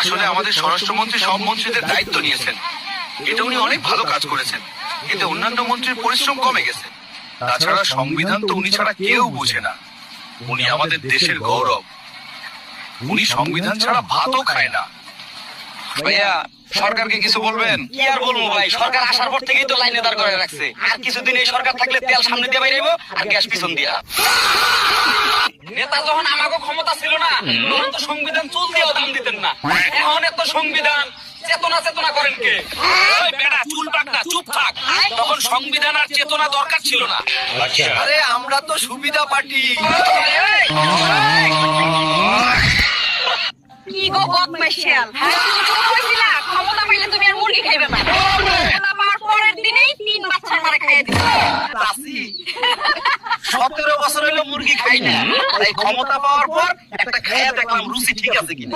আসলে আমাদের স্বরাষ্ট্রমন্ত্রী সব মন্ত্রীদের দায়িত্ব নিয়েছেন, এটা উনি অনেক ভালো কাজ করেছেন। এতে অন্যান্য মন্ত্রীর পরিশ্রম কমে গেছে। তাছাড়া সংবিধান তো উনি ছাড়া কেউ বুঝে না। উনি আমাদের দেশের গৌরব। উনি সংবিধান ছাড়া ভাতও খায় না। ভাইয়া, সরকারকে কিছু বলবেন? কি আর বলবো ভাই, সরকার আসার পর থেকেই তো লাইনে দাঁড় করে রাখছে। আর কিছুদিন এই সরকার থাকলে তেল সামনে দিয়ে বাইরেব আর গ্যাস পিছন দিয়া। নেতা যখন আমাকে ক্ষমতা ছিল না, তখন তো সংবিধান চুল দিয়েও দাম দিতেন না। এখন এত সংবিধান চেতনা চেতনা করেন কে? ওই বেটা চুল পাক না, চুপ থাক। তখন সংবিধান আর চেতনা দরকার ছিল না। আরে আমরা তো সুবিধা পার্টি। কি গো বদমাইশাল, তুমি তো কইছিলা ক্ষমতা পাইলে তুমি আর মুরগি খাইবে না। ক্ষমতা পাওয়ার পরের দিনেই 3 বাচ্চার মারা খাইয়ে দিছো। চাচি, 17 বছর হলো মুরগি খাই না, তাই ক্ষমতা পাওয়ার পর একটা খাইয়া দেখলাম রুচি ঠিক আছে কিনা।